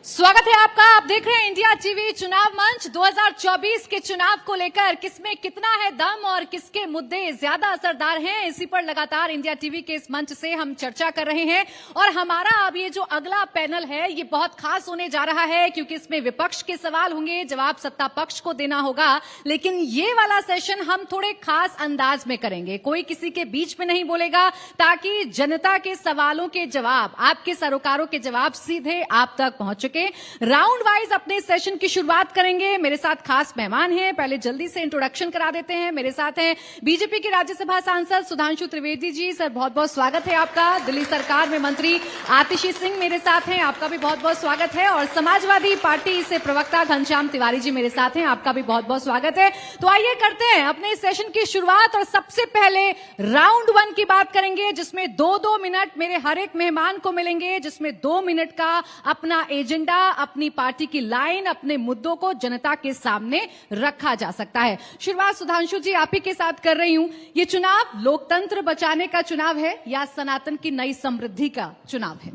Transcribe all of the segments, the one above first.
स्वागत है आपका। आप देख रहे हैं इंडिया टीवी चुनाव मंच। 2024 के चुनाव को लेकर किसमें कितना है दम और किसके मुद्दे ज्यादा असरदार हैं, इसी पर लगातार इंडिया टीवी के इस मंच से हम चर्चा कर रहे हैं। और हमारा अब ये जो अगला पैनल है ये बहुत खास होने जा रहा है, क्योंकि इसमें विपक्ष के सवाल होंगे, जवाब सत्ता पक्ष को देना होगा। लेकिन ये वाला सेशन हम थोड़े खास अंदाज में करेंगे, कोई किसी के बीच में नहीं बोलेगा, ताकि जनता के सवालों के जवाब, आपके सरोकारों के जवाब सीधे आप तक पहुंच के राउंड वाइज अपने सेशन की शुरुआत करेंगे। मेरे साथ खास मेहमान हैं, पहले जल्दी से इंट्रोडक्शन करा देते हैं। मेरे साथ हैं बीजेपी के राज्यसभा सांसद सुधांशु त्रिवेदी जी। सर बहुत बहुत स्वागत है आपका। दिल्ली सरकार में मंत्री आतिशी सिंह मेरे साथ हैं, आपका भी बहुत बहुत स्वागत है। और समाजवादी पार्टी से प्रवक्ता घनश्याम तिवारी जी मेरे साथ हैं, आपका भी बहुत बहुत स्वागत है। तो आइए करते हैं अपने सेशन की शुरुआत। और सबसे पहले राउंड 1 की बात करेंगे, जिसमें 2-2 मिनट मेरे हर एक मेहमान को मिलेंगे, जिसमें 2 मिनट का अपना एजेंडा, अपनी पार्टी की लाइन, अपने मुद्दों को जनता के सामने रखा जा सकता है। शुरुआत सुधांशु जी आप ही के साथ कर रही हूं। ये चुनाव लोकतंत्र बचाने का चुनाव है या सनातन की नई समृद्धि का चुनाव है?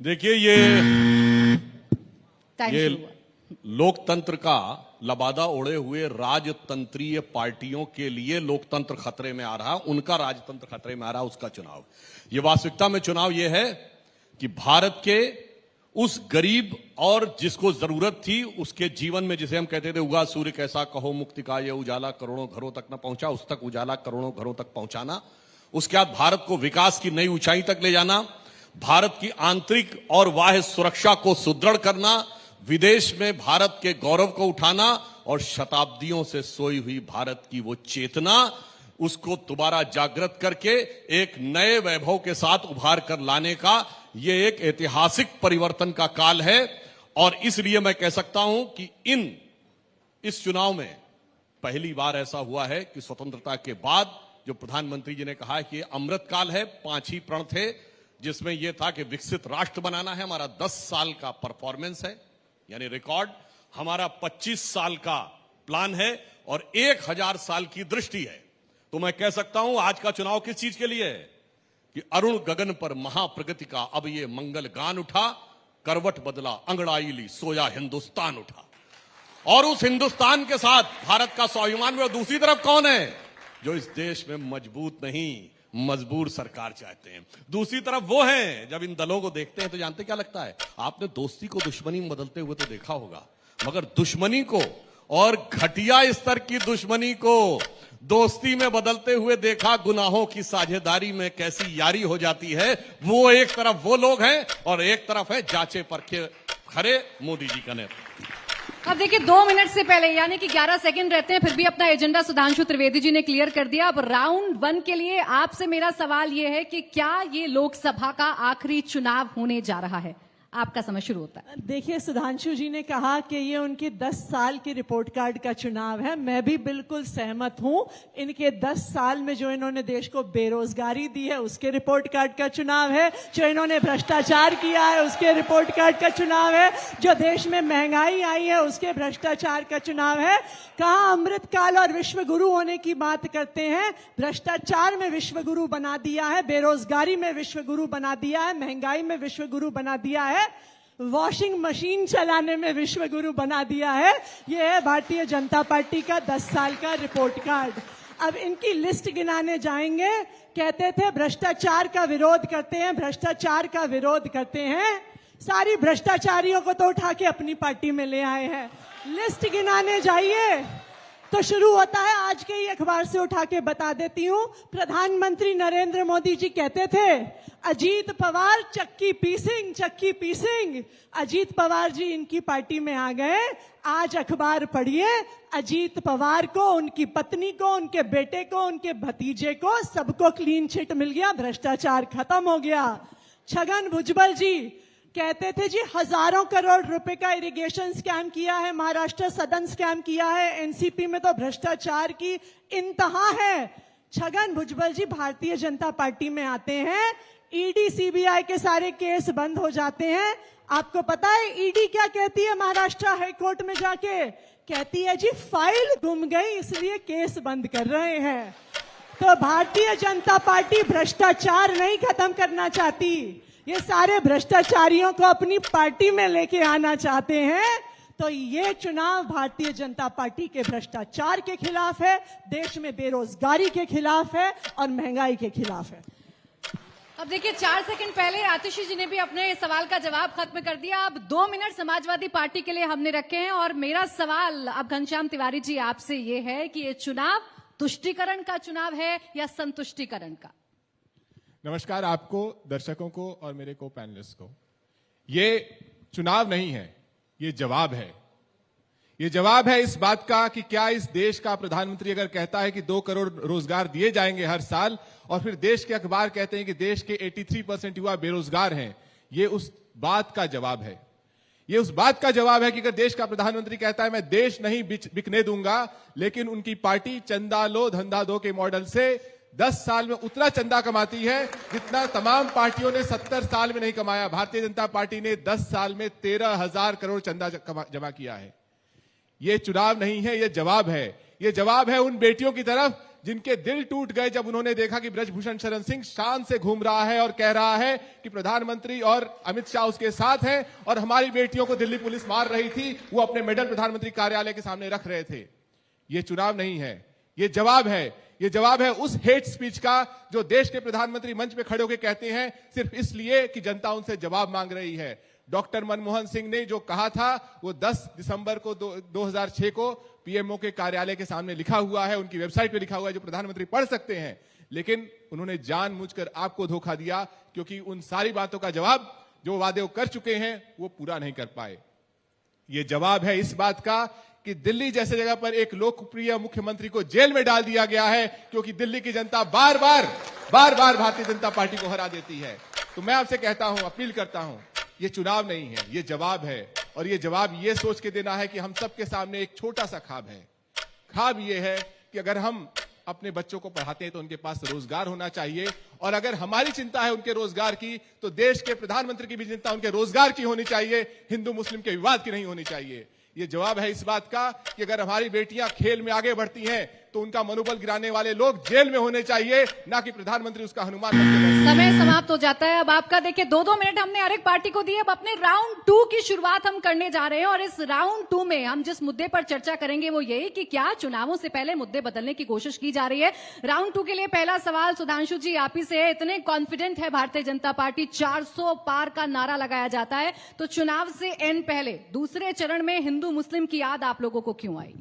देखिए ये लोकतंत्र का लबादा ओढ़े हुए राजतंत्रीय पार्टियों के लिए लोकतंत्र खतरे में आ रहा, उनका राजतंत्र खतरे में आ रहा, उसका चुनाव। ये वास्तविकता में चुनाव ये है कि भारत के उस गरीब और जिसको जरूरत थी उसके जीवन में, जिसे हम कहते थे उगा सूर्य कैसा कहो मुक्ति का ये उजाला करोड़ों घरों तक न पहुंचा, उस तक उजाला करोड़ों घरों तक पहुंचाना। उसके बाद भारत को विकास की नई ऊंचाई तक ले जाना, भारत की आंतरिक और बाह्य सुरक्षा को सुदृढ़ करना, विदेश में भारत के गौरव को उठाना और शताब्दियों से सोई हुई भारत की वो चेतना, उसको दोबारा जागृत करके एक नए वैभव के साथ उभार कर लाने का ये एक ऐतिहासिक परिवर्तन का काल है। और इसलिए मैं कह सकता हूं कि इस चुनाव में पहली बार ऐसा हुआ है कि स्वतंत्रता के बाद, जो प्रधानमंत्री जी ने कहा है कि ये अमृत काल है, 5 ही प्रण थे, जिसमें यह था कि विकसित राष्ट्र बनाना है। हमारा 10 साल का परफॉर्मेंस है, यानी रिकॉर्ड। हमारा 25 साल का प्लान है और 1000 साल की दृष्टि है। तो मैं कह सकता हूं आज का चुनाव किस चीज के लिए है कि अरुण गगन पर महाप्रगति का अब ये मंगल गान उठा, करवट बदला अंगड़ाई ली सोया हिंदुस्तान उठा। और उस हिंदुस्तान के साथ भारत का स्वाभिमान में दूसरी तरफ कौन है जो इस देश में मजबूत नहीं मजबूर सरकार चाहते हैं। दूसरी तरफ वो हैं, जब इन दलों को देखते हैं तो जानते क्या लगता है, आपने दोस्ती को दुश्मनी में बदलते हुए तो देखा होगा, मगर दुश्मनी को और घटिया स्तर की दुश्मनी को दोस्ती में बदलते हुए देखा। गुनाहों की साझेदारी में कैसी यारी हो जाती है। वो एक तरफ वो लोग हैं और एक तरफ है जांचे परखे खरे मोदी जी का नेतृत्व। अब देखिए 2 मिनट से पहले यानी कि 11 सेकंड रहते हैं, फिर भी अपना एजेंडा सुधांशु त्रिवेदी जी ने क्लियर कर दिया। अब राउंड 1 के लिए आपसे मेरा सवाल यह है कि क्या ये लोकसभा का आखिरी चुनाव होने जा रहा है? आपका समय शुरू होता है। देखिए सुधांशु जी ने कहा कि ये उनके 10 साल के रिपोर्ट कार्ड का चुनाव है। मैं भी बिल्कुल सहमत हूं। इनके 10 साल में जो इन्होंने देश को बेरोजगारी दी है उसके रिपोर्ट कार्ड का चुनाव है, जो इन्होंने भ्रष्टाचार किया है उसके रिपोर्ट कार्ड का चुनाव है, जो देश में महंगाई आई है उसके भ्रष्टाचार का चुनाव है। कहां अमृतकाल और विश्व गुरु होने की बात करते हैं, भ्रष्टाचार में विश्व गुरु बना दिया है, बेरोजगारी में विश्व गुरु बना दिया है, महंगाई में विश्व गुरु बना दिया है, वॉशिंग मशीन चलाने में विश्व गुरु बना दिया है। यह है भारतीय जनता पार्टी का 10 साल का रिपोर्ट कार्ड। अब इनकी लिस्ट गिनाने जाएंगे। कहते थे भ्रष्टाचार का विरोध करते हैं, भ्रष्टाचार का विरोध करते हैं। सारी भ्रष्टाचारियों को तो उठा के अपनी पार्टी में ले आए हैं। लिस्ट गिनाने जाइए तो शुरू होता है, आज के ही अखबार से उठा के बता देती हूं। प्रधानमंत्री नरेंद्र मोदी जी कहते थे अजीत पवार चक्की पीसिंग। अजीत पवार जी इनकी पार्टी में आ गए। आज अखबार पढ़िए, अजीत पवार को, उनकी पत्नी को, उनके बेटे को, उनके भतीजे को, सबको क्लीन चिट मिल गया, भ्रष्टाचार खत्म हो गया। छगन भुजबल जी कहते थे जी हजारों करोड़ रुपए का इरिगेशन स्कैम किया है, महाराष्ट्र सदन स्कैम किया है, एनसीपी में तो भ्रष्टाचार की इंतहा है। छगन भुजबल जी भारतीय जनता पार्टी में आते हैं, ईडी सीबीआई के सारे केस बंद हो जाते हैं। आपको पता है ईडी क्या कहती है महाराष्ट्र हाईकोर्ट में जाके? कहती है जी फाइल गुम गई इसलिए केस बंद कर रहे हैं। तो भारतीय जनता पार्टी भ्रष्टाचार नहीं खत्म करना चाहती, ये सारे भ्रष्टाचारियों को अपनी पार्टी में लेके आना चाहते हैं, तो ये चुनाव भारतीय जनता पार्टी के भ्रष्टाचार के खिलाफ है, देश में बेरोजगारी के खिलाफ है और महंगाई के खिलाफ है। अब देखिए 4 सेकंड पहले आतिशी जी ने भी अपने सवाल का जवाब खत्म कर दिया। अब 2 मिनट समाजवादी पार्टी के लिए हमने रखे हैं और मेरा सवाल अब घनश्याम तिवारी जी आपसे ये है कि ये चुनाव तुष्टीकरण का चुनाव है या संतुष्टीकरण का? नमस्कार आपको, दर्शकों को और मेरे को पैनलिस्ट को। ये चुनाव नहीं है, ये जवाब है। ये जवाब है इस बात का कि क्या इस देश का प्रधानमंत्री अगर कहता है कि 2 करोड़ रोजगार दिए जाएंगे हर साल और फिर देश के अखबार कहते हैं कि देश के 83% युवा बेरोजगार हैं, ये उस बात का जवाब है। ये उस बात का जवाब है कि अगर देश का प्रधानमंत्री कहता है मैं देश नहीं बिकने दूंगा, लेकिन उनकी पार्टी चंदा लो धंधा दो के मॉडल से 10 साल में उतना चंदा कमाती है जितना तमाम पार्टियों ने 70 साल में नहीं कमाया। भारतीय जनता पार्टी ने 10 साल में 13,000 करोड़ चंदा जमा किया है। ये चुनाव नहीं है, ये जवाब है। ये जवाब है उन बेटियों की तरफ जिनके दिल टूट गए जब उन्होंने देखा कि ब्रजभूषण शरण सिंह शान से घूम रहा है और कह रहा है कि प्रधानमंत्री और अमित शाह उसके साथ हैं और हमारी बेटियों को दिल्ली पुलिस मार रही थी, वो अपने मेडल प्रधानमंत्री कार्यालय के सामने रख रहे थे। ये चुनाव नहीं है, ये जवाब है। ये जवाब है उस हेट स्पीच का जो देश के प्रधानमंत्री मंच पे खड़े होकर कहते हैं सिर्फ इसलिए कि जनता उनसे जवाब मांग रही है। डॉक्टर मनमोहन सिंह ने जो कहा था वो 10 दिसंबर को 2006 को पीएमओ के कार्यालय के सामने लिखा हुआ है, उनकी वेबसाइट पे लिखा हुआ है, जो प्रधानमंत्री पढ़ सकते हैं। लेकिन उन्होंने जानबूझकर आपको धोखा दिया क्योंकि उन सारी बातों का जवाब जो वादे वो कर चुके हैं वो पूरा नहीं कर पाए। ये जवाब है इस बात का कि दिल्ली जैसे जगह पर एक लोकप्रिय मुख्यमंत्री को जेल में डाल दिया गया है क्योंकि दिल्ली की जनता बार बार भारतीय जनता पार्टी को हरा देती है। तो मैं आपसे कहता हूं, अपील करता हूं, ये चुनाव नहीं है, ये जवाब है। और ये जवाब ये सोच के देना है कि हम सबके सामने एक छोटा सा ख्वाब है। ख्वाब ये है कि अगर हम अपने बच्चों को पढ़ाते हैं तो उनके पास रोजगार होना चाहिए, और अगर हमारी चिंता है उनके रोजगार की तो देश के प्रधानमंत्री की भी चिंता उनके रोजगार की होनी चाहिए, हिंदू मुस्लिम के विवाद की नहीं होनी चाहिए। ये जवाब है इस बात का कि अगर हमारी बेटियां खेल में आगे बढ़ती हैं तो उनका मनोबल गिराने वाले लोग जेल में होने चाहिए, ना कि प्रधानमंत्री उसका हनुमान बनके बैठे। समय समाप्त हो जाता है। अब आपका देखिए 2-2 मिनट हमने हर एक पार्टी को दिए। अब अपने राउंड 2 की शुरुआत हम करने जा रहे हैं और इस राउंड 2 में हम जिस मुद्दे पर चर्चा करेंगे वो यही कि क्या चुनावों से पहले मुद्दे बदलने की कोशिश की जा रही है। राउंड 2 के लिए पहला सवाल सुधांशु जी आप ही से है। इतने कॉन्फिडेंट है भारतीय जनता पार्टी, 400 पार का नारा लगाया जाता है, तो चुनाव से एन पहले दूसरे चरण में हिंदू मुस्लिम की याद आप लोगों को क्यों आई?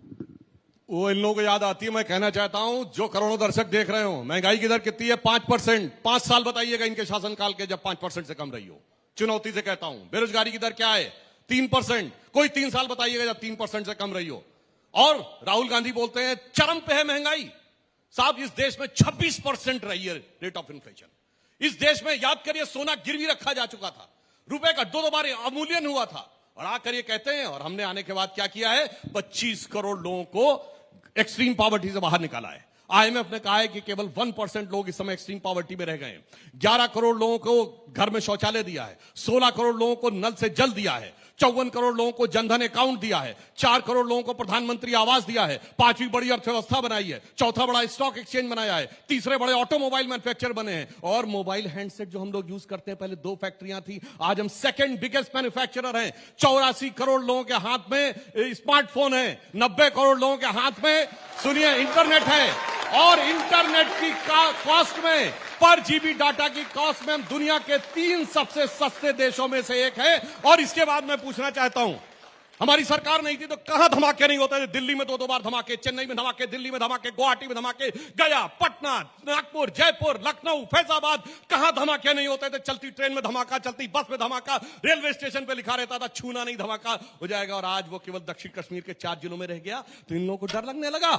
वो इन लोगों को याद आती है। मैं कहना चाहता हूं जो करोड़ों दर्शक देख रहे हो, महंगाई की दर कितनी है? 5%। 5 साल बताइएगा इनके शासनकाल के जब 5% से कम रही हो। चुनौती से कहता हूं। बेरोजगारी की दर क्या है? 3%। कोई 3 साल बताइएगा जब 3% से कम रही हो। और राहुल गांधी बोलते हैं चरम पे है महंगाई। साहब इस देश में 26% रही है रेट ऑफ इन्फ्लेशन। इस देश में याद करिए सोना गिरवी रखा जा चुका था, रुपए का 2 बार अवमूल्यन हुआ था, और आकर ये कहते हैं, और हमने आने के बाद क्या किया है? 25 करोड़ लोगों को एक्सट्रीम पॉवर्टी से बाहर निकाला है। आईएमएफ ने कहा है कि केवल 1% लोग इस समय एक्सट्रीम पॉवर्टी में रह गए हैं। 11 करोड़ लोगों को घर में शौचालय दिया है, 16 करोड़ लोगों को नल से जल दिया है, 54 करोड़ लोगों को जनधन अकाउंट दिया है, 4 करोड़ लोगों को प्रधानमंत्री आवास दिया है, 5वीं बड़ी अर्थव्यवस्था बनाई है, 4था बड़ा स्टॉक एक्सचेंज बनाया है, 3रे बड़े ऑटोमोबाइल मैन्युफैक्चर बने हैं, और मोबाइल हैंडसेट जो हम लोग यूज करते हैं पहले 2 फैक्ट्रियां थी, आज हम 2nd बिगेस्ट मैन्युफैक्चरर हैं। 84 करोड़ लोगों के हाथ में स्मार्टफोन है, 90 करोड़ लोगों के हाथ में सुनिए इंटरनेट है, और इंटरनेट की कॉस्ट में, पर जीबी डाटा की कॉस्ट में हम दुनिया के 3 सबसे सस्ते देशों में से एक है। और इसके बाद मैं पूछना चाहता हूं, हमारी सरकार नहीं थी तो कहां धमाके नहीं होते थे? दिल्ली में 2 बार धमाके, चेन्नई में धमाके, दिल्ली में धमाके, गुवाहाटी में धमाके, गया, पटना, नागपुर, जयपुर, लखनऊ, फैजाबाद, कहां धमाके नहीं होते थे? चलती ट्रेन में धमाका, चलती बस में धमाका, रेलवे स्टेशन पे लिखा रहता था छूना नहीं धमाका हो जाएगा, और आज वो केवल दक्षिण कश्मीर के 4 जिलों में रह गया, तो इन लोगों को डर लगने लगा।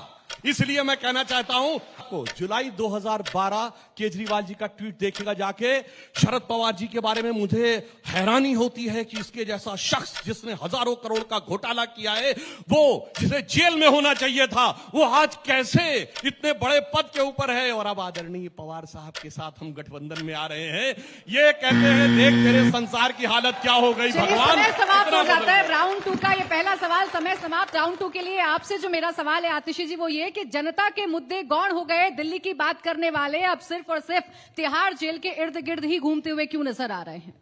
इसलिए मैं कहना चाहता हूं आपको, जुलाई 2012 केजरीवाल जी का ट्वीट देखेगा जाके, शरद पवार जी के बारे में मुझे हैरानी होती है कि इसके जैसा शख्स जिसने हजारों करोड़ का घोटाला किया है, वो जिसे जेल में होना चाहिए था, वो आज कैसे इतने बड़े पद के ऊपर है। और अब आदरणीय पवार साहब के साथ हम गठबंधन में आ रहे हैं। ये कहते हैं देख तेरे संसार की हालत क्या हो गई भगवान। समय समाप्त हो जाता है राउंड 2 का, ये पहला सवाल समय समाप्त। राउंड 2 के लिए आपसे जो मेरा सवाल है आतिशी जी, वो ये कि जनता के मुद्दे गौण हो गए, दिल्ली की बात करने वाले अब सिर्फ और सिर्फ तिहाड़ जेल के इर्द गिर्द ही घूमते हुए क्यों नजर आ रहे हैं?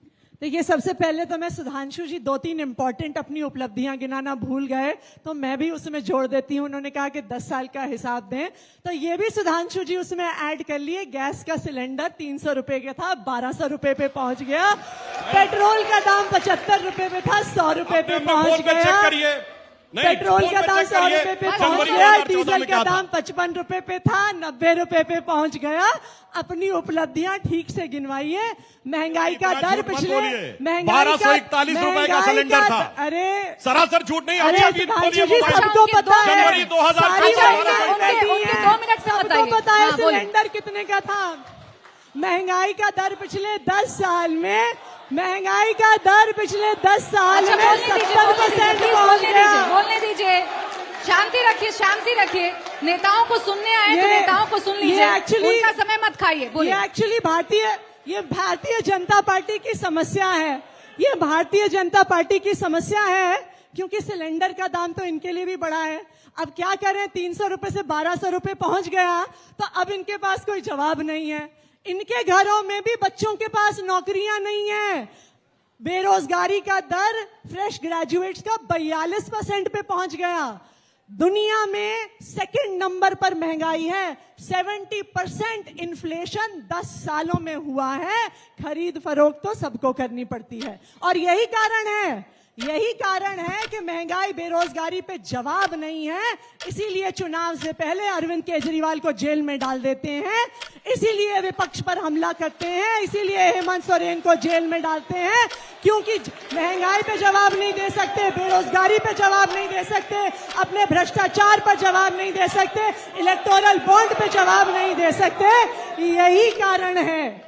देखिए, सबसे पहले तो मैं सुधांशु जी 2-3 इंपॉर्टेंट अपनी उपलब्धियां गिनाना भूल गए, तो मैं भी उसमें जोड़ देती हूं। उन्होंने कहा कि 10 साल का हिसाब दें, तो ये भी सुधांशु जी उसमें ऐड कर लिए। गैस का सिलेंडर 300 रुपए का था, 1200 रुपए पे पहुंच गया। पेट्रोल का दाम 75 रुपए पे था, 100 रुपए पे पहुंच गया। पेट्रोल का दाम 100 रुपए पे पहुंच गया। डीजल का दाम 55 रुपए पे था, 90 रुपए पे पहुंच गया। अपनी उपलब्धियां ठीक से गिनवाइए। महंगाई का दर पिछले 1241 रुपए का सिलेंडर था। अरे सरासर झूठ नहीं। अरे सुधांशु जी, सबको पता है, जनवरी 2000 उनके 2 मिनट से सबको पता है सिलेंडर कितने का था। महंगाई का दर पिछले 10 साल में, महंगाई का दर पिछले 10 साल में 70% पहुंच गया। बोलने दीजिए, शांति रखिए, शांति रखिए। नेताओं को सुनने आए तो नेताओं को सुन लीजिए, उनका समय मत खाइए। ये एक्चुअली भारतीय जनता पार्टी की समस्या है। ये भारतीय जनता पार्टी की समस्या है, क्योंकि सिलेंडर का दाम तो इनके लिए भी बढ़ा है। अब क्या करें, 300 रुपए से 1200 रुपए पहुंच गया, तो अब इनके पास कोई जवाब नहीं है। इनके घरों में भी बच्चों के पास नौकरियां नहीं है। बेरोजगारी का दर फ्रेश ग्रेजुएट्स का 42% पे पहुंच गया। दुनिया में सेकंड नंबर पर महंगाई है। 70% इन्फ्लेशन 10 सालों में हुआ है। खरीद फरोख्त तो सबको करनी पड़ती है, और यही कारण है कि महंगाई बेरोजगारी पे जवाब नहीं है। इसीलिए चुनाव से पहले अरविंद केजरीवाल को जेल में डाल देते हैं, इसीलिए विपक्ष पर हमला करते हैं, इसीलिए हेमंत सोरेन को जेल में डालते हैं, क्योंकि महंगाई पे जवाब नहीं दे सकते, बेरोजगारी पे जवाब नहीं दे सकते, अपने भ्रष्टाचार पर जवाब नहीं दे सकते, इलेक्टोरल बॉन्ड पे जवाब नहीं दे सकते। यही कारण है।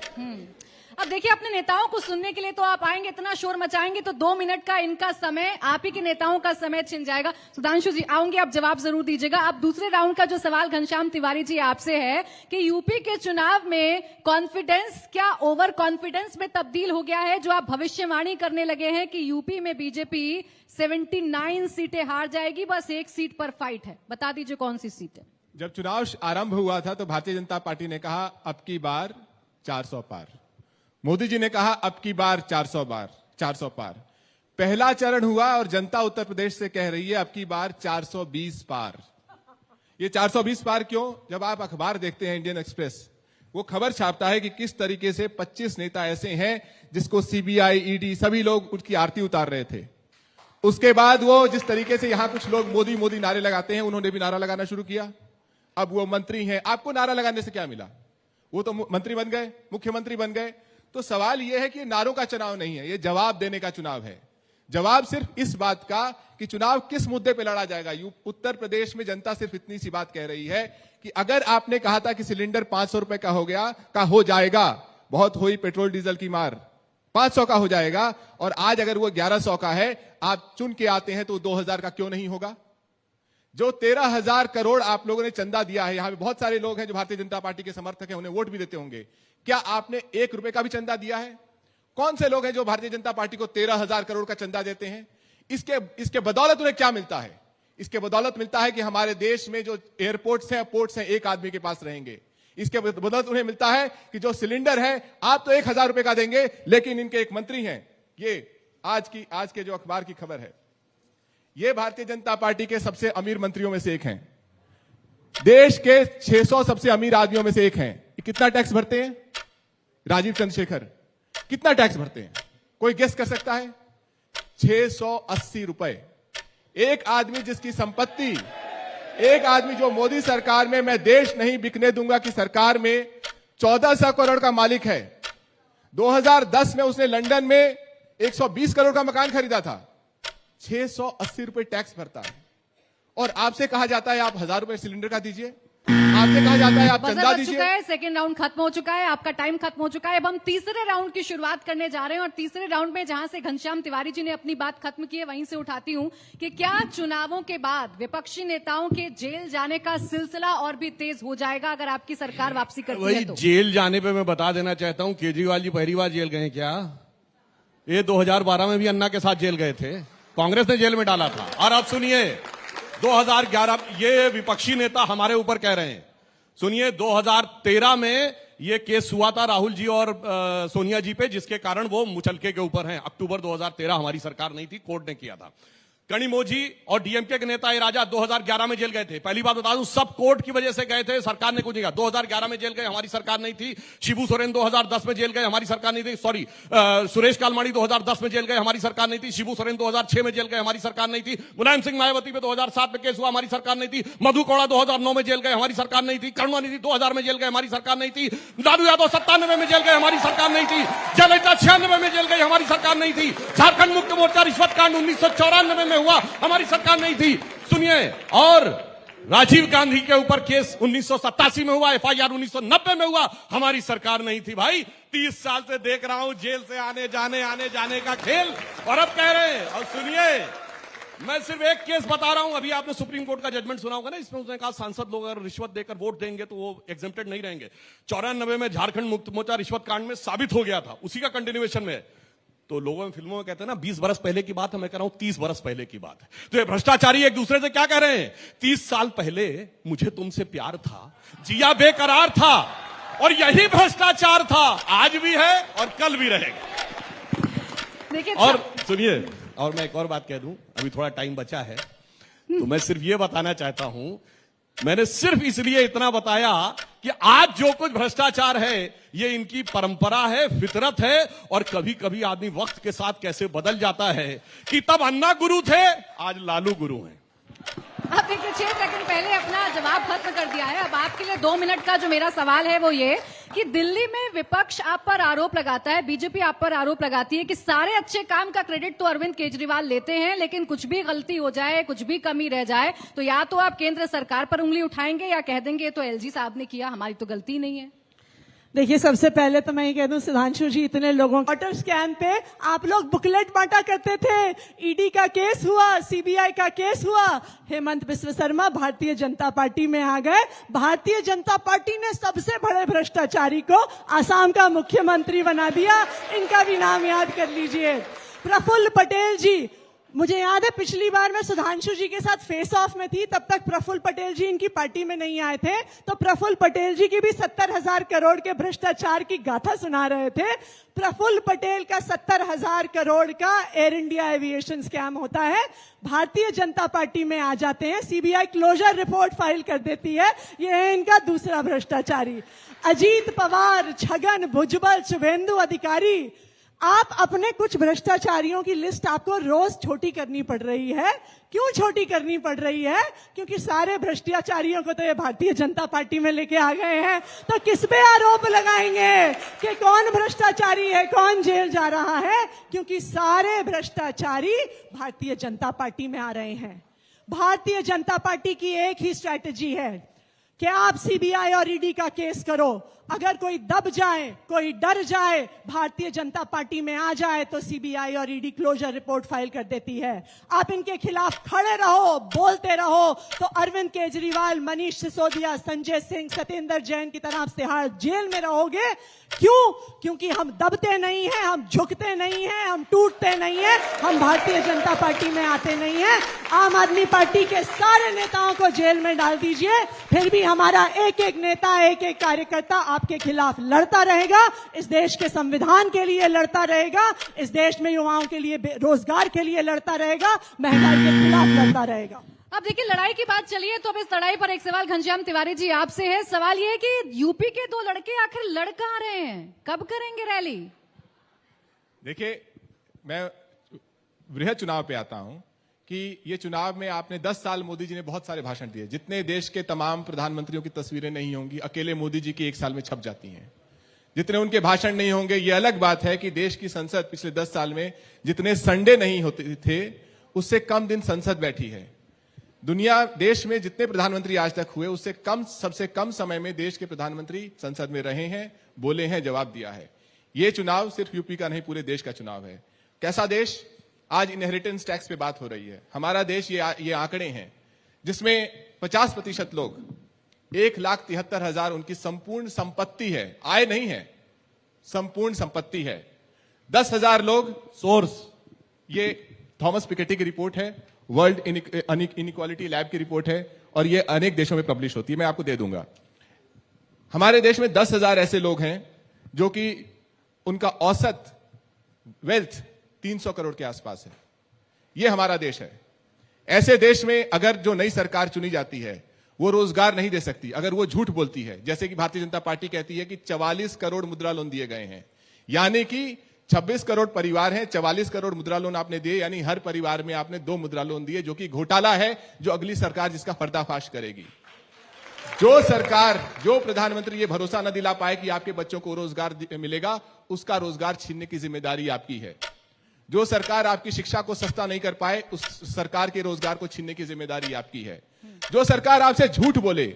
अब देखिए, अपने नेताओं को सुनने के लिए तो आप आएंगे, इतना शोर मचाएंगे तो 2 मिनट का इनका समय, आप ही के नेताओं का समय छिन जाएगा। सुधांशु जी आऊंगे, आप जवाब जरूर दीजिएगा। अब दूसरे राउंड का जो सवाल घनश्याम तिवारी जी आपसे है कि यूपी के चुनाव में कॉन्फिडेंस क्या ओवर कॉन्फिडेंस में तब्दील हो गया है, जो आप भविष्यवाणी करने लगे हैं कि यूपी में बीजेपी 79 सीटें हार जाएगी, बस 1 सीट पर फाइट है। बता दीजिए कौन सी सीट है? जब चुनाव आरंभ हुआ था तो भारतीय जनता पार्टी ने कहा अब की बार 400 पार। मोदी जी ने कहा अब की बार 400 पार। पहला चरण हुआ और जनता उत्तर प्रदेश से कह रही है अब की बार 420 पार। ये 420 पार क्यों? जब आप अखबार देखते हैं इंडियन एक्सप्रेस, वो खबर छापता है कि किस तरीके से 25 नेता ऐसे हैं जिसको सीबीआई, ईडी सभी लोग उनकी आरती उतार रहे थे। उसके बाद वो जिस तरीके से यहां कुछ लोग मोदी मोदी नारे लगाते हैं, उन्होंने भी नारा लगाना शुरू किया। अब वो मंत्री हैं, आपको नारा लगाने से क्या मिला? वो तो मंत्री बन गए, मुख्यमंत्री बन गए। तो सवाल यह है कि नारों का चुनाव नहीं है, ये जवाब देने का चुनाव है। जवाब सिर्फ इस बात का कि चुनाव किस मुद्दे पे लड़ा जाएगा। उत्तर प्रदेश में जनता सिर्फ इतनी सी बात कह रही है कि अगर आपने कहा था कि सिलेंडर 500 रुपए का हो जाएगा, बहुत हुई पेट्रोल डीजल की मार, 500 का हो जाएगा, और आज अगर वो 1100 का है, आप चुन के आते हैं तो 2000 का क्यों नहीं होगा? जो 13,000 करोड़ आप लोगों ने चंदा दिया है, यहां पे बहुत सारे लोग हैं जो भारतीय जनता पार्टी के समर्थक हैं, उन्हें वोट भी देते होंगे। क्या आपने 1 रुपए का भी चंदा दिया है? कौन से लोग हैं जो भारतीय जनता पार्टी को 13,000 करोड़ का चंदा देते हैं? इसके बदौलत उन्हें क्या मिलता है? इसके बदौलत मिलता है कि हमारे देश में जो एयरपोर्ट्स हैं, पोर्ट्स हैं, एक आदमी के पास रहेंगे। इसके बदौलत उन्हें मिलता है कि जो सिलेंडर है आप तो 1,000 रुपए का देंगे, लेकिन इनके एक मंत्री हैं, ये आज के जो अखबार की खबर है, ये भारतीय जनता पार्टी के सबसे अमीर मंत्रियों में से एक हैं, देश के 600 सबसे अमीर आदमियों में से एक हैं। कितना टैक्स भरते हैं? राजीव चंद्रशेखर कितना टैक्स भरते हैं? कोई गेस कर सकता है? 680 रुपए। एक आदमी जिसकी संपत्ति, एक आदमी जो मोदी सरकार में मैं देश नहीं बिकने दूंगा की सरकार में 1400 करोड़ का मालिक है। 2010 में उसने लंदन में 120 करोड़ का मकान खरीदा था, 680 रुपए टैक्स भरता है। और आपसे कहा जाता है आप 1000 रुपए सिलेंडर का दीजिए। आपसे कहा जाता है आप बजर चंदा बज दीजिए। चुका है, सेकंड राउंड खत्म हो चुका है, आपका टाइम खत्म हो चुका है। अब हम तीसरे राउंड की शुरुआत करने जा रहे हैं और तीसरे राउंड में जहां से घनश्याम तिवारी जी ने अपनी बात खत्म की है वहीं से उठाती हूं कि क्या चुनावों के बाद विपक्षी नेताओं के जेल जाने का सिलसिला और भी तेज हो जाएगा अगर आपकी सरकार वापसी करती है वही तो? जेल जाने पे मैं बता देना चाहता हूं, केजरीवाल जी पहली बार जेल गए क्या? ये 2012 में भी अन्ना के साथ जेल गए थे, कांग्रेस ने जेल में डाला था। और अब सुनिए 2011, ये विपक्षी नेता हमारे ऊपर कह रहे हैं, सुनिए 2013 में ये केस हुआ था राहुल जी और सोनिया जी पे, जिसके कारण वो मुचलके के ऊपर हैं। अक्टूबर 2013 हमारी सरकार नहीं थी, कोर्ट ने किया था। कनिमोझी और डीएमके के नेता ए राजा 2011 में जेल गए थे। पहली बात बता दूं, सब कोर्ट की वजह से गए थे, सरकार ने कुछ नहीं कहा। 2011 में जेल गए, हमारी सरकार नहीं थी। शिबू सोरेन 2010 में जेल गए, हमारी सरकार नहीं थी। सॉरी, सुरेश कालमाड़ी 2010 में जेल गए, हमारी सरकार नहीं थी। शिबू सोरेन 2006 में जेल गए, हमारी सरकार नहीं थी। मुलायम सिंह मायावती पे 2007 में केस हुआ, हमारी सरकार नहीं थी। मधु कोड़ा 2009 में जेल गए, हमारी सरकार नहीं थी। करुणानिधि 2000 में जेल गए, हमारी सरकार नहीं थी। लालू यादव 97 में जेल गए, हमारी सरकार नहीं थी। जयललिता 96 में जेल गई, हमारी सरकार नहीं थी। झारखंड मुक्ति मोर्चा रिश्वत कांड 1994 में हुआ, हमारी सरकार नहीं थी। सुनिए, और राजीव गांधी के ऊपर केस 1987 में हुआ, एफआईआर 1990 में हुआ, हमारी सरकार नहीं थी। भाई 30 साल से देख रहा हूं जेल से आने जाने का खेल, और अब कह रहे हैं। और सुनिए, मैं सिर्फ एक केस बता रहा हूं, अभी आपने सुप्रीम कोर्ट का जजमेंट सुना होगा ना, इसमें उसने कहा सांसद लोग अगर रिश्वत देकर वोट देंगे तो वो एग्जेम्प्टेड नहीं रहेंगे। 94 में झारखंड मुक्ति मोर्चा रिश्वत कांड में साबित हो गया था, उसी का कंटिन्यूएशन में। तो लोगों में फिल्मों में कहते हैं ना 20 बरस पहले की बात है, मैं कह रहा हूं 30 बरस पहले की बात है। तो ये भ्रष्टाचारी एक दूसरे से क्या कह रहे हैं? 30 साल पहले मुझे तुमसे प्यार था, जिया बेकरार था, और यही भ्रष्टाचार था, आज भी है और कल भी रहेगा। देखिए, और सुनिए, और मैं एक और बात कह दूं, अभी थोड़ा टाइम बचा है, तो मैं सिर्फ ये बताना चाहता हूं, मैंने सिर्फ इसलिए इतना बताया कि आज जो कुछ भ्रष्टाचार है ये इनकी परंपरा है, फितरत है, और कभी कभी आदमी वक्त के साथ कैसे बदल जाता है कि तब अन्ना गुरु थे, आज लालू गुरु हैं। अब देखिए 6 सेकंड पहले अपना जवाब खत्म कर दिया है। अब आपके लिए 2 मिनट का जो मेरा सवाल है वो ये कि दिल्ली में विपक्ष आप पर आरोप लगाता है, बीजेपी आप पर आरोप लगाती है कि सारे अच्छे काम का क्रेडिट तो अरविंद केजरीवाल लेते हैं, लेकिन कुछ भी गलती हो जाए, कुछ भी कमी रह जाए तो या तो आप केंद्र सरकार पर उंगली उठाएंगे या कह देंगे ये तो एलजी साहब ने किया, हमारी तो गलती नहीं है। देखिए, सबसे पहले तो मैं ये कह दूं, सुधांशु जी, इतने लोगों वाटर स्कैम पे आप लोग बुकलेट बांटा करते थे, ईडी का केस हुआ, सीबीआई का केस हुआ, हेमंत बिस्व शर्मा भारतीय जनता पार्टी में आ गए। भारतीय जनता पार्टी ने सबसे बड़े भ्रष्टाचारी को आसाम का मुख्यमंत्री बना दिया। इनका भी नाम याद कर लीजिए, प्रफुल्ल पटेल जी। मुझे याद है पिछली बार मैं सुधांशु जी के साथ फेस ऑफ में थी, तब तक प्रफुल्ल पटेल जी इनकी पार्टी में नहीं आए थे, तो प्रफुल्ल पटेल जी की भी 70,000 करोड़ के भ्रष्टाचार की गाथा सुना रहे थे। प्रफुल्ल पटेल का 70,000 करोड़ का एयर इंडिया एविएशन स्कैम होता है, भारतीय जनता पार्टी में आ जाते हैं, सीबीआई क्लोजर रिपोर्ट फाइल कर देती है। यह है इनका दूसरा भ्रष्टाचारी। अजीत पवार, छगन भुजबल, शुभेंदु अधिकारी, आप अपने कुछ भ्रष्टाचारियों की लिस्ट आपको रोज छोटी करनी पड़ रही है। क्यों छोटी करनी पड़ रही है? क्योंकि सारे भ्रष्टाचारियों को तो ये भारतीय जनता पार्टी में लेके आ गए हैं, तो किस पे आरोप लगाएंगे कि कौन भ्रष्टाचारी है, कौन जेल जा रहा है? क्योंकि सारे भ्रष्टाचारी भारतीय जनता पार्टी में आ रहे हैं। भारतीय जनता पार्टी की एक ही स्ट्रैटेजी है कि आप सीबीआई और ईडी का केस करो, अगर कोई दब जाए, कोई डर जाए, भारतीय जनता पार्टी में आ जाए तो सीबीआई और ईडी क्लोजर रिपोर्ट फाइल कर देती है। आप इनके खिलाफ खड़े रहो, बोलते रहो, तो अरविंद केजरीवाल, मनीष सिसोदिया, संजय सिंह, सत्येंद्र जैन की तरह तिहाड़ जेल में रहोगे। क्यों? क्योंकि हम दबते नहीं हैं, हम झुकते नहीं हैं, हम टूटते नहीं हैं, हम भारतीय जनता पार्टी में आते नहीं हैं। आम आदमी पार्टी के सारे नेताओं को जेल में डाल दीजिए, फिर भी हमारा एक एक नेता, एक एक कार्यकर्ता आपके खिलाफ लड़ता रहेगा, इस देश के संविधान के लिए लड़ता रहेगा, इस देश में युवाओं के लिए रोजगार के लिए लड़ता रहेगा, महंगाई के खिलाफ लड़ता रहेगा। अब देखिए, लड़ाई की बात चली है तो अब इस लड़ाई पर एक सवाल घनश्याम तिवारी जी आपसे है। सवाल ये है कि यूपी के 2 लड़के आखिर लड़ कहां रहे हैं, कब करेंगे रैली? देखिए, मैं वृहद चुनाव पे आता हूं कि ये चुनाव में आपने 10 साल मोदी जी ने बहुत सारे भाषण दिए, जितने देश के तमाम प्रधानमंत्रियों की तस्वीरें नहीं होंगी, अकेले मोदी जी की 1 साल में छप जाती हैं। जितने उनके भाषण नहीं होंगे, ये अलग बात है कि देश की संसद पिछले 10 साल में जितने संडे नहीं होते थे, उससे कम दिन संसद बैठी है। देश में जितने प्रधानमंत्री आज तक हुए उससे सबसे कम समय में देश के प्रधानमंत्री संसद में रहे हैं, बोले हैं, जवाब दिया है। ये चुनाव सिर्फ यूपी का नहीं, पूरे देश का चुनाव है। कैसा देश? आज इनहेरिटेंस टैक्स पे बात हो रही है। हमारा देश ये आंकड़े हैं जिसमें 50% लोग 1,73,000 उनकी संपूर्ण संपत्ति है, आय नहीं है, संपूर्ण संपत्ति है। 10,000 लोग सोर्स, ये थॉमस पिकेटी की रिपोर्ट है, वर्ल्ड इनइक्वालिटी लैब की रिपोर्ट है और ये अनेक देशों में पब्लिश होती है, मैं आपको दे दूंगा। हमारे देश में 10,000 ऐसे लोग हैं जो कि उनका औसत वेल्थ 300 करोड़ के आसपास है। ये हमारा देश है। ऐसे देश में अगर जो नई सरकार चुनी जाती है वो रोजगार नहीं दे सकती अगर वो झूठ बोलती है, जैसे कि भारतीय जनता पार्टी कहती है कि 44 करोड़ मुद्रा लोन दिए गए हैं, यानी कि 26 करोड़ परिवार हैं, 44 करोड़ मुद्रा लोन आपने दिए, यानी हर परिवार में आपने 2 मुद्रा लोन दिए, जो कि घोटाला है, जो अगली सरकार जिसका पर्दाफाश करेगी। जो प्रधानमंत्री ये भरोसा न दिला पाए कि आपके बच्चों को रोजगार मिलेगा, उसका रोजगार छीनने की जिम्मेदारी आपकी है। जो सरकार आपकी शिक्षा को सस्ता नहीं कर पाए, उस सरकार के रोजगार को छीनने की जिम्मेदारी आपकी है। जो सरकार आपसे झूठ बोले,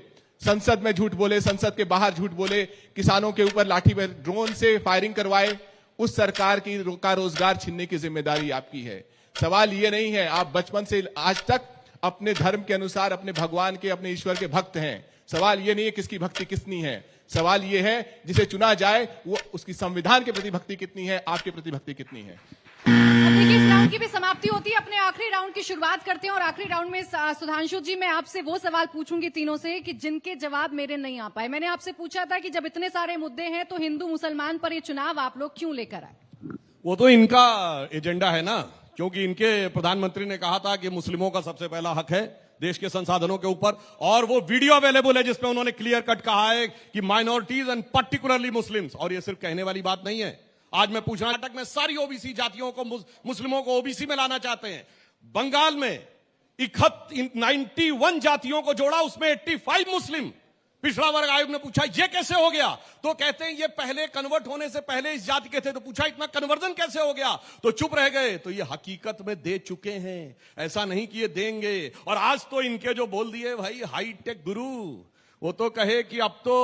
संसद में झूठ बोले, संसद के बाहर झूठ बोले, किसानों के ऊपर लाठी पर ड्रोन से फायरिंग करवाए, उस सरकार का रोजगार छीनने की जिम्मेदारी आपकी है। सवाल ये नहीं है, आप बचपन से आज तक अपने धर्म के अनुसार अपने भगवान के, अपने ईश्वर के भक्त हैं। सवाल ये नहीं है किसकी भक्ति कितनी है, सवाल ये है जिसे चुना जाए वो उसकी संविधान के प्रति भक्ति कितनी है, आपके प्रति भक्ति कितनी है। अब देखिए, इस राउंड की भी समाप्ति होती है, अपने आखिरी राउंड की शुरुआत करते हैं और आखिरी राउंड में सुधांशु जी मैं आपसे वो सवाल पूछूंगी तीनों से कि जिनके जवाब मेरे नहीं आ पाए। मैंने आपसे पूछा था कि जब इतने सारे मुद्दे हैं तो हिंदू मुसलमान पर ये चुनाव आप लोग क्यों लेकर आए? वो तो इनका एजेंडा है ना, क्योंकि इनके प्रधानमंत्री ने कहा था कि मुस्लिमों का सबसे पहला हक है देश के संसाधनों के ऊपर, और वो वीडियो अवेलेबल है जिसमें उन्होंने क्लियर कट कहा है कि माइनॉरिटीज एंड पर्टिकुलरली मुस्लिम्स, और ये सिर्फ कहने वाली बात नहीं है। आज मैं पूछ रहा हूं, कर्नाटक में सारी ओबीसी जातियों को, मुस्लिमों को ओबीसी में लाना चाहते हैं। बंगाल में 91 जातियों को जोड़ा, उसमें 85 मुस्लिम। पिछड़ा वर्ग आयोग ने पूछा ये कैसे हो गया, तो कहते हैं ये पहले कन्वर्ट होने से पहले इस जाति के थे, तो पूछा इतना कन्वर्जन कैसे हो गया, तो चुप रह गए। तो ये हकीकत में दे चुके हैं, ऐसा नहीं कि ये देंगे। और आज तो इनके जो बोल दिए भाई हाईटेक गुरु, वो तो कहे कि अब तो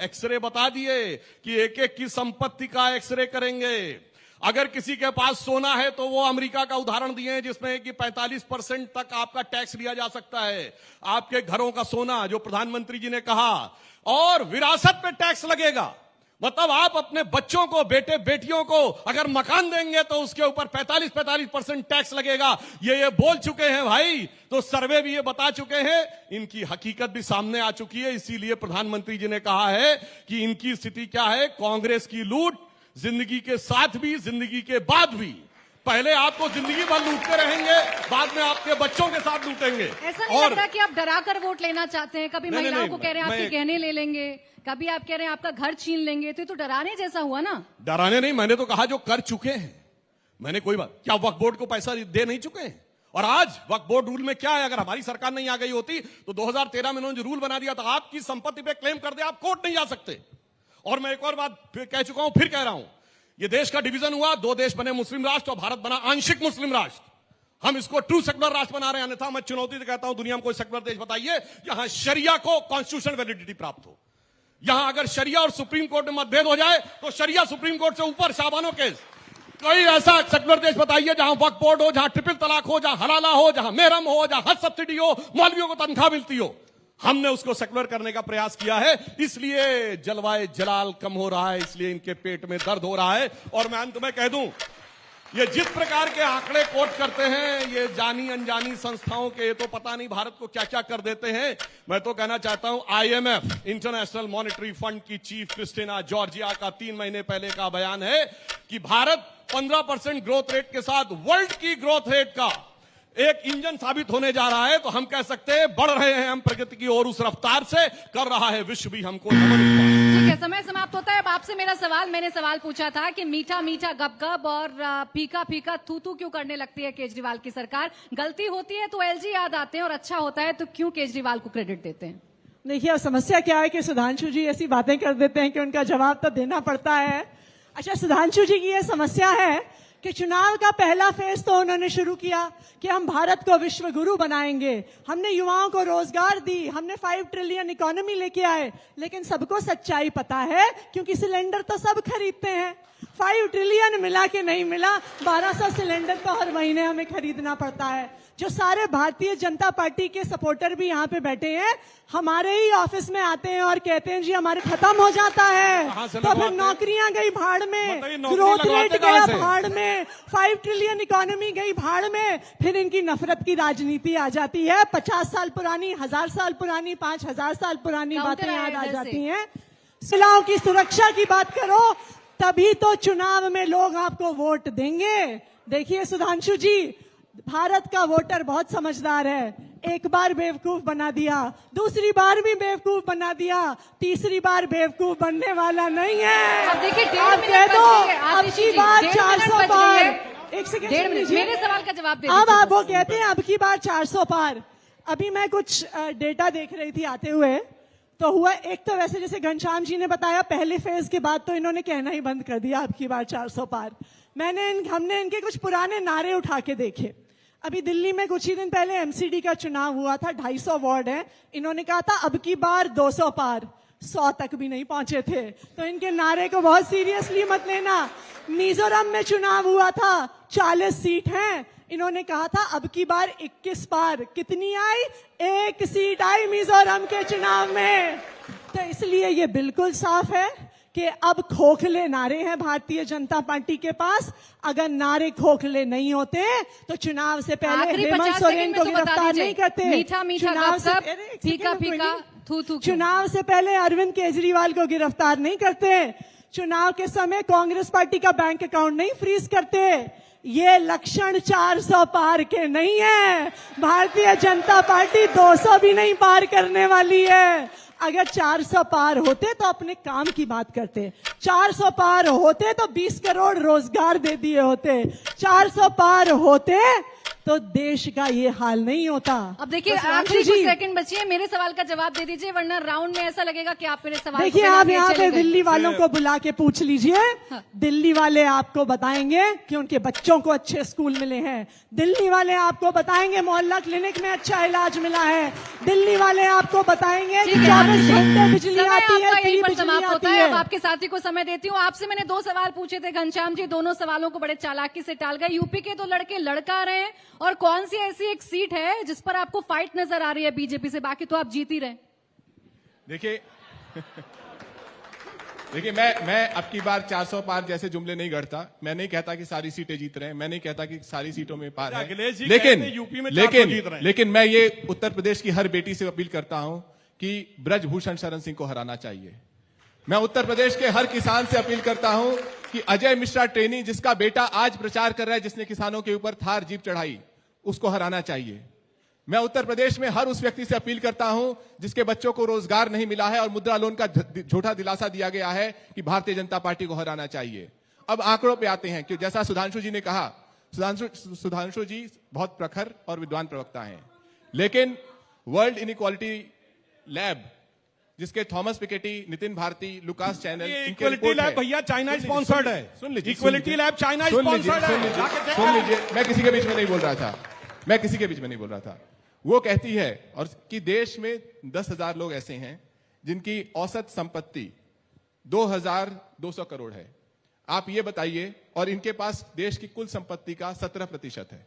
एक्सरे बता दिए कि एक एक की संपत्ति का एक्सरे करेंगे। अगर किसी के पास सोना है तो वो अमेरिका का उदाहरण दिए हैं जिसमें कि 45% तक आपका टैक्स लिया जा सकता है, आपके घरों का सोना, जो प्रधानमंत्री जी ने कहा, और विरासत पे टैक्स लगेगा। मतलब आप अपने बच्चों को, बेटे बेटियों को अगर मकान देंगे तो उसके ऊपर 45% टैक्स लगेगा। ये बोल चुके हैं भाई, तो सर्वे भी ये बता चुके हैं, इनकी हकीकत भी सामने आ चुकी है। इसीलिए प्रधानमंत्री जी ने कहा है कि इनकी स्थिति क्या है, कांग्रेस की लूट जिंदगी के साथ भी, जिंदगी के बाद भी। पहले आपको जिंदगी भर लूटते रहेंगे, बाद में आपके बच्चों के साथ लूटेंगे। ऐसा नहीं लगता कि आप डरा कर वोट लेना चाहते हैं? कभी महिलाओं को कह रहे हैं आपके गहने ले लेंगे, कभी आप कह रहे हैं आपका घर छीन लेंगे, तो ये तो डराने जैसा हुआ ना। डराने नहीं, मैंने तो कहा जो कर चुके हैं। मैंने कोई बात, क्या वक्फ बोर्ड को पैसा दे नहीं चुके हैं? और आज वक्फ बोर्ड रूल में क्या है, अगर हमारी सरकार नहीं आ गई होती तो 2013 में उन्होंने रूल बना दिया था, आपकी संपत्ति पे क्लेम कर दे आप कोर्ट नहीं जा सकते। और मैं एक और बात कह चुका हूं, फिर कह रहा हूं, ये देश का डिवीजन हुआ, 2 देश बने मुस्लिम राष्ट्र और भारत बना आंशिक मुस्लिम राष्ट्र। हम इसको ट्रू सेक्युलर राष्ट्र बना रहे हैं, अन्यथा मैं चुनौती से कहता हूं दुनिया में कोई सेक्युलर देश बताइए जहां शरिया को कॉन्स्टिट्यूशन वैलिडिटी प्राप्त हो। यहां अगर शरिया और सुप्रीम कोर्ट में मतभेद हो जाए तो शरिया सुप्रीम कोर्ट से ऊपर, शाबानो केस। कोई ऐसा सेक्युलर देश बताइए जहां वक्फ बोर्ड हो, जहां ट्रिपल तलाक हो, जहां हलाला हो, जहां मेहरम हो, जहां हज सब्सिडी हो, मौलवियों को तनख्वाह मिलती हो। हमने उसको सेक्युलर करने का प्रयास किया है, इसलिए जलवाए जलाल कम हो रहा है, इसलिए इनके पेट में दर्द हो रहा है। और मैं अंत में कह दूं, ये जिस प्रकार के आंकड़े कोट करते हैं, ये जानी अनजानी संस्थाओं के, ये तो पता नहीं भारत को क्या क्या कर देते हैं। मैं तो कहना चाहता हूं, IMF इंटरनेशनल मॉनेटरी फंड की चीफ क्रिस्टिना जॉर्जिया का 3 महीने पहले का बयान है कि भारत 15% ग्रोथ रेट के साथ वर्ल्ड की ग्रोथ रेट का एक इंजन साबित होने जा रहा है। तो हम कह सकते हैं बढ़ रहे हैं हम प्रगति की ओर, उस रफ्तार से कर रहा है विश्व भी हमको नमन। ठीक है, समय समाप्त होता है। अब आपसे मेरा सवाल, मैंने सवाल पूछा था कि मीठा मीठा गप-गप और फीका फीका थू-थू क्यों करने लगती है केजरीवाल की सरकार? गलती होती है तो LG याद आते हैं और अच्छा होता है तो क्यों केजरीवाल को क्रेडिट देते हैं? देखिए, समस्या क्या है कि सुधांशु जी ऐसी बातें कर देते हैं कि उनका जवाब तो देना पड़ता है। अच्छा, सुधांशु जी की यह समस्या है कि चुनाव का पहला फेज तो उन्होंने शुरू किया कि हम भारत को विश्व गुरु बनाएंगे, हमने युवाओं को रोजगार दी, हमने 5 ट्रिलियन इकोनॉमी लेके आए। लेकिन सबको सच्चाई पता है, क्योंकि सिलेंडर तो सब खरीदते हैं। 5 ट्रिलियन मिला कि नहीं मिला, 1200 सिलेंडर तो हर महीने हमें खरीदना पड़ता है। जो सारे भारतीय जनता पार्टी के सपोर्टर भी यहाँ पे बैठे हैं, हमारे ही ऑफिस में आते हैं और कहते हैं जी हमारे खत्म हो जाता है, तो फिर नौकरियां गई भाड़ में, ग्रोथ रेट गया भाड़ में, 5 ट्रिलियन इकोनॉमी गई भाड़ में। फिर इनकी नफरत की राजनीति आ जाती है, 50 साल पुरानी, 1000 साल पुरानी, 5000 साल पुरानी बातें याद आ जाती हैं। महिलाओं की सुरक्षा की बात करो, तभी तो चुनाव में लोग आपको वोट देंगे। देखिए सुधांशु जी, भारत का वोटर बहुत समझदार है। एक बार बेवकूफ बना दिया, दूसरी बार भी बेवकूफ बना दिया, तीसरी बार बेवकूफ बनने वाला नहीं है। अब देखिए, आप कह दो अब की बार 400 पार। एक सेकंड मेरे सवाल का जवाब दे अब आप वो कहते हैं अब की बार 400 पार। अभी मैं कुछ डेटा देख रही थी आते हुए, तो हुआ एक तो वैसे जैसे घनश्याम जी ने बताया, पहले फेज के बाद तो इन्होंने कहना ही बंद कर दिया अब की बार 400 पार। हमने इनके कुछ पुराने नारे उठा के देखे। अभी दिल्ली में कुछ ही दिन पहले एमसीडी का चुनाव हुआ था, 250 वार्ड है, इन्होंने कहा था अब की बार 200 पार, 100 तक भी नहीं पहुंचे थे। तो इनके नारे को बहुत सीरियसली मत लेना। मिजोरम में चुनाव हुआ था, 40 सीट हैं, इन्होंने कहा था अब की बार 21 पार। कितनी आई? 1 सीट आई मिजोरम के चुनाव में। तो इसलिए ये बिल्कुल साफ है कि अब खोखले नारे हैं भारतीय जनता पार्टी के पास। अगर नारे खोखले नहीं होते तो चुनाव से पहले हेमंत सोरेन को गिरफ्तार नहीं करते। मीठा मीठा गपशप, फीका फीका थू थू। चुनाव से पहले अरविंद केजरीवाल को गिरफ्तार नहीं करते। चुनाव के समय कांग्रेस पार्टी का बैंक अकाउंट नहीं फ्रीज करते। ये लक्षण 400 पार के नहीं है। भारतीय जनता पार्टी 200 भी नहीं पार करने वाली है। अगर 400 पार होते तो अपने काम की बात करते, 400 पार होते तो 20 करोड़ रोजगार दे दिए होते, 400 पार होते तो देश का ये हाल नहीं होता। अब देखिए, आखिरी कुछ सेकंड बची है, मेरे सवाल का जवाब दे दीजिए, वरना राउंड में ऐसा लगेगा कि आप मेरे सवाल देखिए, आप यहाँ पे दिल्ली वालों को बुला के पूछ लीजिए। हाँ। दिल्ली वाले आपको बताएंगे कि उनके बच्चों को अच्छे स्कूल मिले हैं। दिल्ली वाले आपको बताएंगे मोहल्ला क्लिनिक में अच्छा इलाज मिला है। दिल्ली वाले आपको बताएंगे कि 24 घंटे बिजली आती है, फ्री बिजली आती है। अब आपके साथी को समय देती हूँ। आपसे मैंने 2 सवाल पूछे थे घनश्याम जी, दोनों सवालों को बड़े चालाकी से टाल गए। यूपी के 2 लड़के लड़का रहे हैं, और कौन सी ऐसी एक सीट है जिस पर आपको फाइट नजर आ रही है बीजेपी से? बाकी तो आप जीत ही रहे। देखिए मैं अब की बार 400 पार जैसे जुमले नहीं गढ़ता। मैं नहीं कहता कि सारी सीटें जीत रहे हैं, मैं नहीं कहता कि सारी सीटों में पार है। लेकिन मैं ये उत्तर प्रदेश की हर बेटी से अपील करता हूं कि ब्रजभूषण शरण सिंह को हराना चाहिए। मैं उत्तर प्रदेश के हर किसान से अपील करता हूं कि अजय मिश्रा ट्रेनी, जिसका बेटा आज प्रचार कर रहा है, जिसने किसानों के ऊपर थार जीप चढ़ाई, उसको हराना चाहिए। मैं उत्तर प्रदेश में हर उस व्यक्ति से अपील करता हूं जिसके बच्चों को रोजगार नहीं मिला है और मुद्रा लोन का झूठा दिलासा दिया गया है, कि भारतीय जनता पार्टी को हराना चाहिए। अब आंकड़ों पे आते हैं कि जैसा सुधांशु जी ने कहा, सुधांशु जी बहुत प्रखर और विद्वान प्रवक्ता हैं, लेकिन वर्ल्ड इनइक्वालिटी लैब, जिसके Thomas Piketty, Nitin Bharti, Lucas Chancel, equality lab भैया चाइना स्पॉन्सर्ड है। सुन लीजिए, इक्वलिटी लैब चाइना स्पॉन्सर्ड है। सुन लीजिए, मैं किसी के बीच में नहीं बोल रहा था। वो कहती है और कि देश में 10,000 लोग ऐसे हैं जिनकी औसत संपत्ति 2,200 करोड़ है। आप ये बताइए, और इनके पास देश की कुल संपत्ति का 17% है।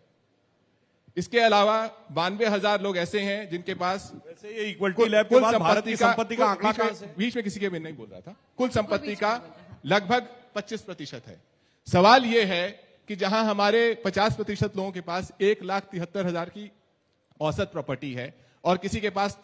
इसके अलावा 92,000 लोग ऐसे हैं जिनके पास, वैसे ये इक्वलिटी लैब के बाद भारत की संपत्ति का आंकड़ा कहां से? बीच में किसी के भी नहीं बोल रहा था। कुल संपत्ति का लगभग 25% है। सवाल यह है कि जहां हमारे 50% लोगों के पास 1,73,000 की औसत प्रॉपर्टी है और किसी के पास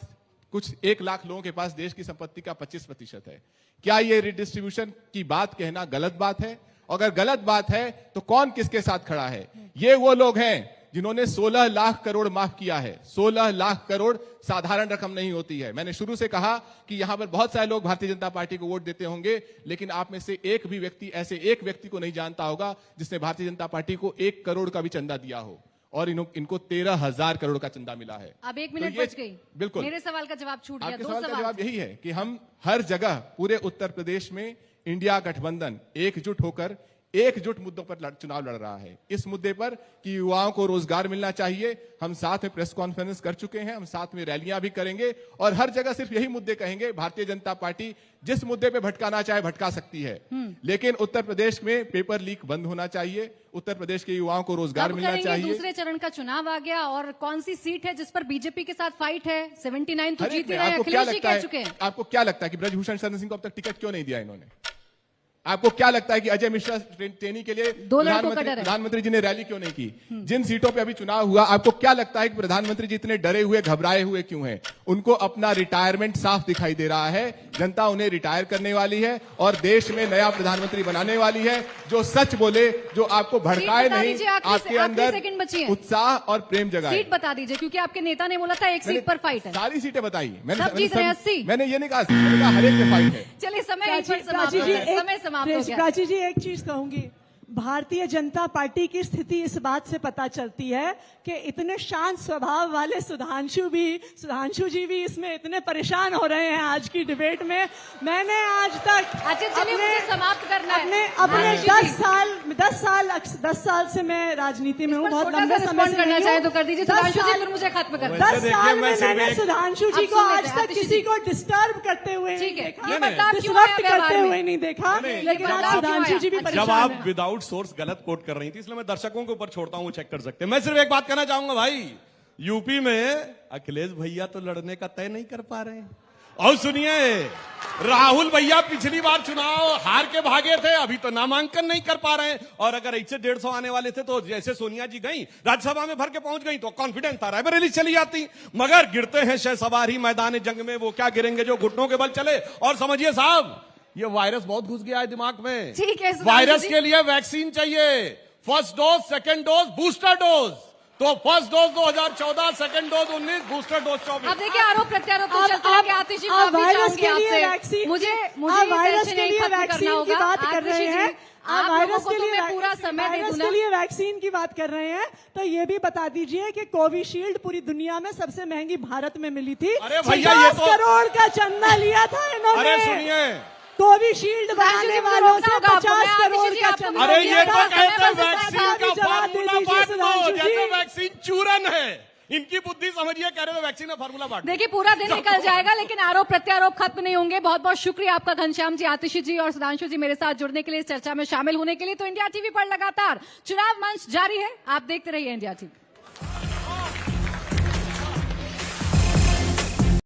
कुछ 1 लाख लोगों के पास देश की संपत्ति का 25% है, क्या यह रिडिस्ट्रीब्यूशन की बात कहना गलत बात है? अगर गलत बात है तो कौन किसके साथ खड़ा है? ये वो लोग हैं जिन्होंने 16 लाख करोड़ माफ किया है। 16 लाख करोड़ साधारण रकम नहीं होती है। मैंने शुरू से कहा कि यहां पर बहुत सारे लोग भारतीय जनता पार्टी को वोट देते होंगे, लेकिन आप में से एक भी व्यक्ति ऐसे एक व्यक्ति को नहीं जानता होगा जिसने भारतीय जनता पार्टी को 1 करोड़ का भी चंदा दिया हो, और इनको 13,000 करोड़ का चंदा मिला है। अब 1 मिनट बच गई। बिल्कुल, मेरे सवाल का जवाब छूट गया। आपके सवाल का जवाब यही है कि हम हर जगह पूरे उत्तर प्रदेश में इंडिया गठबंधन एकजुट होकर एकजुट मुद्दों पर चुनाव लड़ रहा है। इस मुद्दे पर कि युवाओं को रोजगार मिलना चाहिए, हम साथ में प्रेस कॉन्फ्रेंस कर चुके हैं, हम साथ में रैलियां भी करेंगे और हर जगह सिर्फ यही मुद्दे कहेंगे। भारतीय जनता पार्टी जिस मुद्दे पे भटकाना चाहे भटका सकती है, लेकिन उत्तर प्रदेश में पेपर लीक बंद होना चाहिए, उत्तर प्रदेश के युवाओं को रोजगार मिलना चाहिए। दूसरे चरण का चुनाव आ गया और कौन सी सीट है जिस पर बीजेपी के साथ फाइट है? 79 तो जीत ही रहे हैं, अखिलेश जी कह चुके हैं। आपको क्या लगता है कि ब्रजभूषण शरण सिंह को अब तक टिकट क्यों नहीं दिया इन्होंने? आपको क्या लगता है कि अजय मिश्रा ट्रेनी के लिए प्रधानमंत्री जी ने रैली क्यों नहीं की? जिन सीटों पे अभी चुनाव हुआ, आपको क्या लगता है कि प्रधानमंत्री जी इतने डरे हुए, घबराए हुए क्यों हैं? उनको अपना रिटायरमेंट साफ दिखाई दे रहा है। जनता उन्हें रिटायर करने वाली है और देश में नया प्रधानमंत्री बनाने वाली है, जो सच बोले, जो आपको भड़काए नहीं, आपके अंदर उत्साह और प्रेम जगाए। सीट बता दीजिए, क्योंकि आपके नेता ने बोला था एक सीट पर फाइट है। सारी सीटें बताई मैंने ये नहीं कहा हर एक पे फाइट है। चलिए समय समाप्त। प्राची जी, एक चीज कहूंगी, भारतीय जनता पार्टी की स्थिति इस बात से पता चलती है कि इतने शांत स्वभाव वाले सुधांशु जी भी इसमें इतने परेशान हो रहे हैं आज की डिबेट में। मैंने आज तक समाप्त करना है अपने 10 साल से मैं राजनीति में हूँ, बहुत लंबे समय से करना चाहे तो कर दीजिए। सुधांशु जी फिर मुझे खत्म करना। 10 साल में मैंने सुधांशु जी को आज तक किसी को डिस्टर्ब करते हुए नहीं देखा, डिस्टर्ब करते हुए नहीं देखा, लेकिन आज सुधांशु जी भी जब आप विदाउट सोर्स गलत कोट कर रही थी, इसलिए मैं दर्शकों के ऊपर छोड़ता हूं, वो चेक कर सकते हैं। मैं सिर्फ एक बात कहना चाहूंगा भाई, यूपी में अखिलेश भैया तो लड़ने का तय नहीं कर पा रहे हैं। और सुनिए, राहुल भैया पिछली बार चुनाव हार के भागे थे, अभी तो नामांकन नहीं कर पा रहे हैं। और अगर ऐसे 150 आने वाले थे तो जैसे सोनिया जी गई राज्यसभा में भर के पहुंच गई तो कॉन्फिडेंस था रायबरेली चली जाती। मगर गिरते हैं शह सवार ही मैदान जंग में, वो क्या गिरेंगे जो घुटनों के बल चले। और समझिए साहब, ये वायरस बहुत घुस गया है दिमाग में। ठीक है, वायरस के लिए वैक्सीन चाहिए, first dose, second dose, booster dose. तो first dose 2014, second dose 19, booster dose 24। अब देखिए आरोप प्रत्यारोप तो चलता है कि आतिश जी वायरस के लिए वैक्सीन, मुझे वायरस के लिए वैक्सीन की बात कर रहे हैं, आप वायरस के लिए पूरा समय वायरस के लिए वैक्सीन की बात कर रहे हैं, तो ये भी बता दीजिए कि कोविशील्ड पूरी दुनिया में सबसे महंगी भारत में मिली थी। अरे भैया, ये 50 करोड़ का चंदा लिया था इन्होंने। अरे सुनिए, कोविशील्ड बनाने वालों से 50 करोड़ का चंदा। अरे ये तो कहते हैं वैक्सीन का फार्मूला बांट दो, जैसे वैक्सीन चूरन है। इनकी बुद्धि समझिए, कह रहे थे वैक्सीन का फार्मूला बांट। देखिए पूरा दिन निकल जाएगा, लेकिन आरोप प्रत्यारोप खत्म नहीं होंगे। बहुत बहुत शुक्रिया आपका घनश्याम जी, आतिशी जी और सुधांशु जी मेरे साथ जुड़ने के लिए, इस चर्चा में शामिल होने के लिए। तो इंडिया टीवी पर लगातार चुनाव मंच जारी है, आप देखते रहिए इंडिया टीवी।